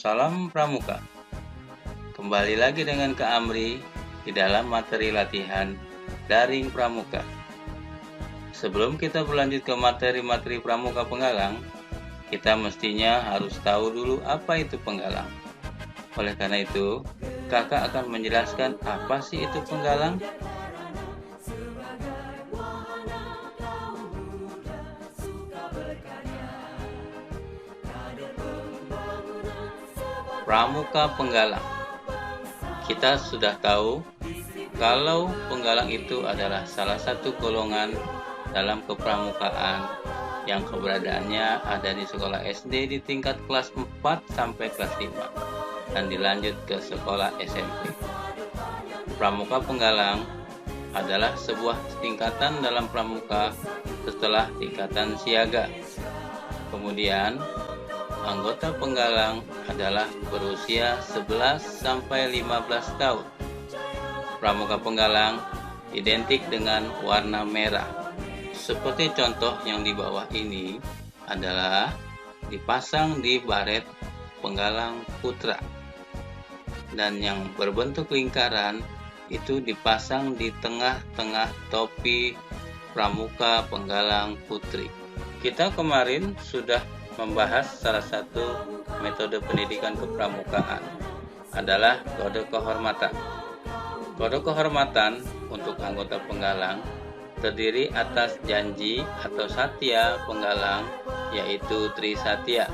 Salam Pramuka. Kembali lagi dengan Kak Amri di dalam materi latihan Daring Pramuka. Sebelum kita berlanjut ke materi-materi Pramuka Penggalang, kita mestinya harus tahu dulu apa itu penggalang. Oleh karena itu, Kakak akan menjelaskan apa sih itu penggalang. Pramuka Penggalang. Kita sudah tahu kalau penggalang itu adalah salah satu golongan dalam kepramukaan yang keberadaannya ada di sekolah SD di tingkat kelas 4 sampai kelas 5 dan dilanjut ke sekolah SMP. Pramuka Penggalang adalah sebuah tingkatan dalam pramuka setelah tingkatan siaga. Kemudian anggota penggalang adalah berusia 11 sampai 15 tahun. Pramuka penggalang identik dengan warna merah. Seperti contoh yang di bawah ini adalah dipasang di baret penggalang putra. Dan yang berbentuk lingkaran itu dipasang di tengah-tengah topi pramuka penggalang putri. Kita kemarin sudah membahas salah satu metode pendidikan kepramukaan adalah kode kehormatan. Kode kehormatan untuk anggota penggalang terdiri atas janji atau satya penggalang, yaitu Trisatya.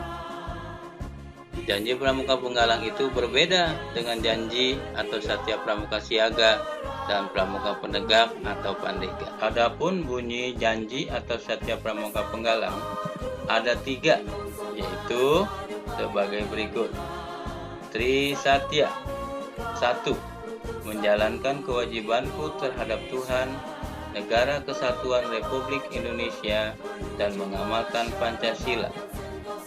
Janji pramuka penggalang itu berbeda dengan janji atau satya pramuka siaga dan pramuka penegak atau pandega. Adapun bunyi janji atau satya pramuka penggalang ada 3, yaitu sebagai berikut. Trisatya. 1. Menjalankan kewajibanku terhadap Tuhan, Negara Kesatuan Republik Indonesia, dan mengamalkan Pancasila.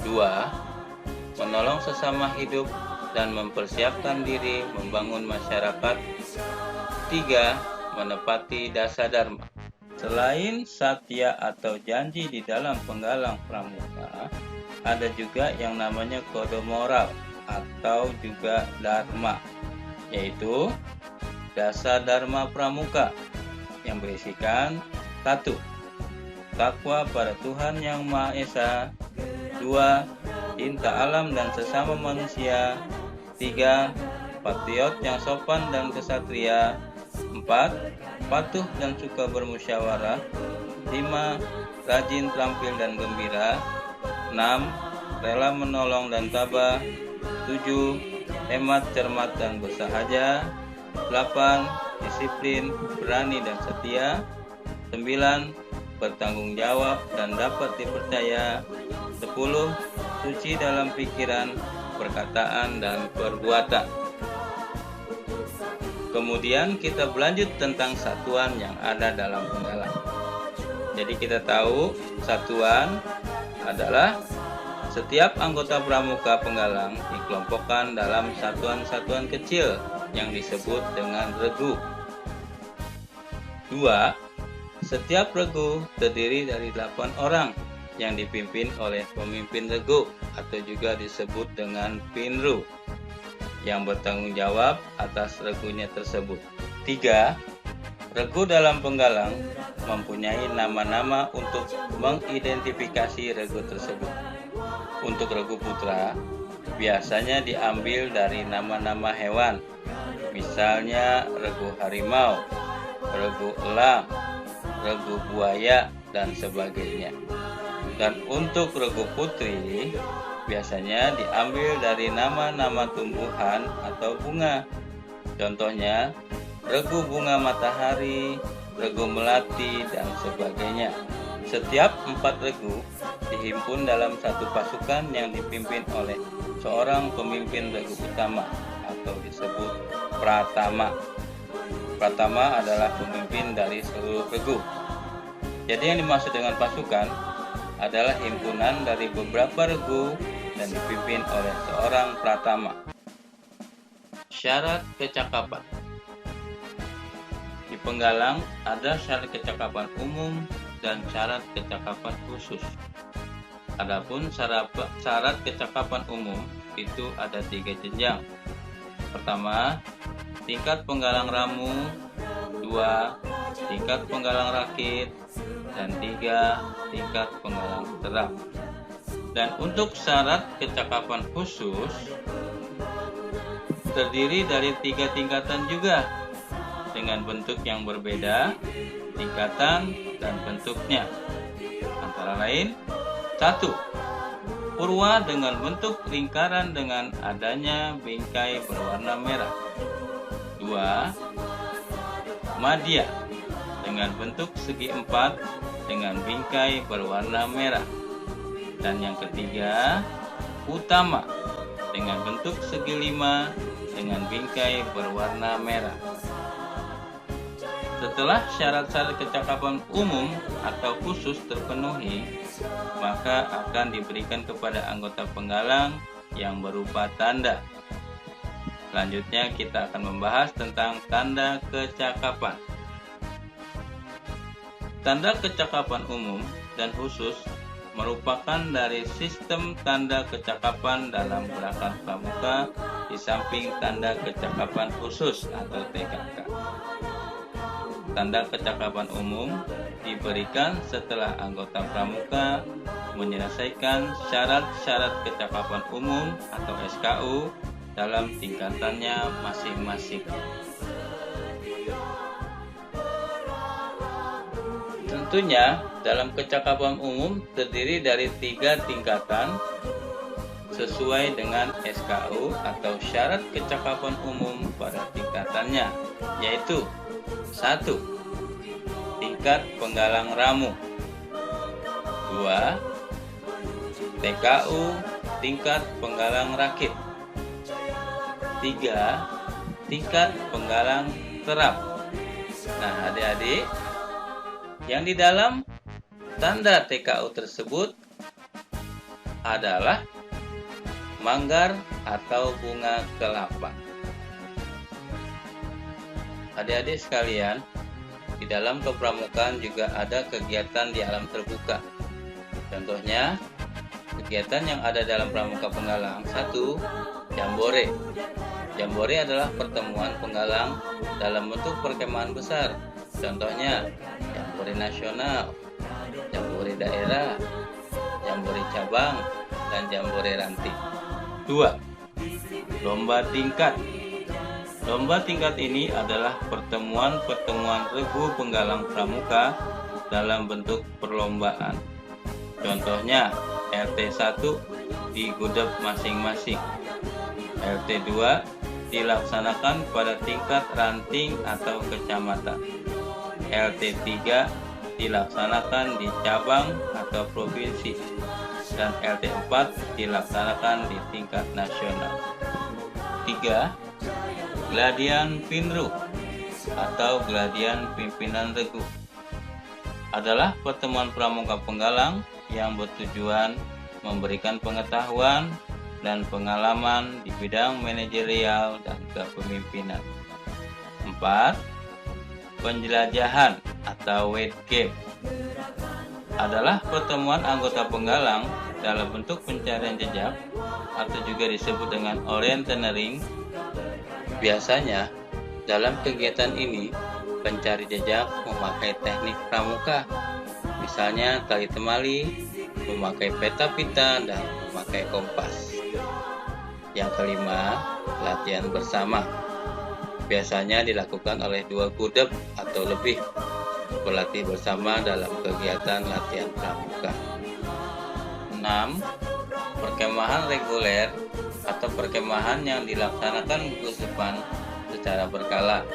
2. Menolong sesama hidup dan mempersiapkan diri membangun masyarakat. 3. Menepati dasa dharma. Selain satya atau janji di dalam penggalang pramuka, ada juga yang namanya kode moral atau juga dharma, yaitu dasa dharma pramuka yang berisikan 1. Takwa pada Tuhan Yang Maha Esa. 2. Cinta alam dan sesama manusia. 3. Patriot yang sopan dan kesatria. 4. Patuh dan suka bermusyawarah. 5. Rajin, terampil dan gembira. 6. Rela menolong dan tabah. 7. Hemat, cermat dan bersahaja. 8. Disiplin, berani dan setia. 9. Bertanggung jawab dan dapat dipercaya. 10. Suci dalam pikiran, perkataan dan perbuatan. Kemudian kita berlanjut tentang satuan yang ada dalam penggalang. Jadi kita tahu satuan adalah setiap anggota pramuka penggalang dikelompokkan dalam satuan-satuan kecil yang disebut dengan regu. 2. Setiap regu terdiri dari 8 orang yang dipimpin oleh pemimpin regu atau juga disebut dengan pinru yang bertanggung jawab atas regunya tersebut. 3. Regu dalam penggalang mempunyai nama-nama untuk mengidentifikasi regu tersebut. Untuk regu putra, biasanya diambil dari nama-nama hewan, misalnya regu harimau, regu elang, regu buaya, dan sebagainya. Dan untuk regu putri, biasanya diambil dari nama-nama tumbuhan atau bunga. Contohnya, regu bunga matahari, regu melati, dan sebagainya. Setiap 4 regu dihimpun dalam satu pasukan yang dipimpin oleh seorang pemimpin regu utama atau disebut pratama. Pratama adalah pemimpin dari seluruh regu. Jadi yang dimaksud dengan pasukan adalah himpunan dari beberapa regu dan dipimpin oleh seorang pratama. Syarat kecakapan. Di penggalang ada syarat kecakapan umum dan syarat kecakapan khusus. Adapun syarat kecakapan umum itu ada 3 jenjang. Pertama, tingkat penggalang ramu, 2, tingkat penggalang rakit, dan 3, tingkat penggalang terap. Dan untuk syarat kecakapan khusus terdiri dari 3 tingkatan juga dengan bentuk yang berbeda, tingkatan dan bentuknya. Antara lain, 1. Purwa dengan bentuk lingkaran dengan adanya bingkai berwarna merah. 2. Madya dengan bentuk segi 4 dengan bingkai berwarna merah. Dan yang ketiga, Utama dengan bentuk segi 5 dengan bingkai berwarna merah. Setelah syarat-syarat kecakapan umum atau khusus terpenuhi, maka akan diberikan kepada anggota penggalang yang berupa tanda. Selanjutnya kita akan membahas tentang tanda kecakapan. Tanda kecakapan umum dan khusus merupakan dari sistem tanda kecakapan dalam gerakan pramuka di samping tanda kecakapan khusus atau TKK. Tanda kecakapan umum diberikan setelah anggota pramuka menyelesaikan syarat-syarat kecakapan umum atau SKU dalam tingkatannya masing-masing. Tentunya dalam kecakapan umum terdiri dari 3 tingkatan sesuai dengan SKU atau syarat kecakapan umum pada tingkatannya, yaitu 1. Tingkat penggalang ramu. 2. TKU tingkat penggalang rakit. 3. Tingkat penggalang terap. Nah, adik-adik, yang di dalam tanda TKU tersebut adalah manggar atau bunga kelapa. Adik-adik sekalian, di dalam kepramukaan juga ada kegiatan di alam terbuka. Contohnya, kegiatan yang ada dalam pramuka penggalang. 1. Jambore. Jambore adalah pertemuan penggalang dalam bentuk perkemahan besar. Contohnya, jambore nasional, jambore daerah, jambore cabang, dan jambore ranting. 2. Lomba tingkat. Lomba tingkat ini adalah pertemuan-pertemuan regu penggalang pramuka dalam bentuk perlombaan. Contohnya, RT1 di gudeg masing-masing. RT2 dilaksanakan pada tingkat ranting atau kecamatan. RT3 dilaksanakan di cabang atau provinsi. Dan RT4 dilaksanakan di tingkat nasional. 3. Gladian Pinru atau Gladian Pimpinan Regu adalah pertemuan pramuka penggalang yang bertujuan memberikan pengetahuan dan pengalaman di bidang manajerial dan kepemimpinan. 4. Penjelajahan atau weight game adalah pertemuan anggota penggalang dalam bentuk pencarian jejak atau juga disebut dengan orienteering. Biasanya dalam kegiatan ini pencari jejak memakai teknik pramuka, misalnya tali temali, memakai peta-pita, dan memakai kompas. Yang kelima, latihan bersama. Biasanya dilakukan oleh 2 gudeg atau lebih berlatih bersama dalam kegiatan latihan pramuka. 6. Perkemahan reguler atau perkemahan yang dilaksanakan minggu depan secara berkala.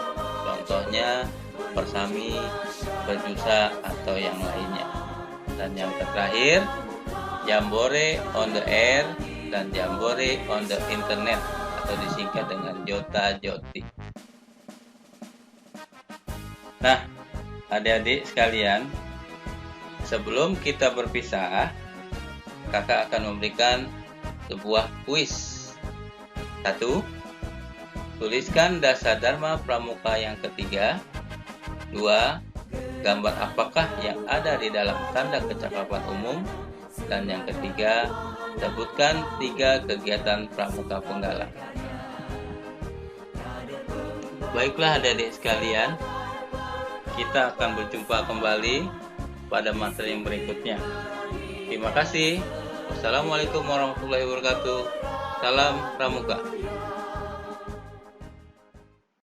Contohnya bersami, berjusa, atau yang lainnya. Dan yang terakhir, jambore on the air dan jambore on the internet atau disingkat dengan Jota Joti. Nah, adik-adik sekalian, sebelum kita berpisah, kakak akan memberikan sebuah kuis. 1. Tuliskan dasar dharma pramuka yang ketiga. 2. Gambar apakah yang ada di dalam tanda kecakapan umum. Dan yang ketiga, sebutkan 3 kegiatan pramuka penggalang. Baiklah adik-adik sekalian, kita akan berjumpa kembali pada materi yang berikutnya. Terima kasih. Wassalamualaikum warahmatullahi wabarakatuh. Salam pramuka.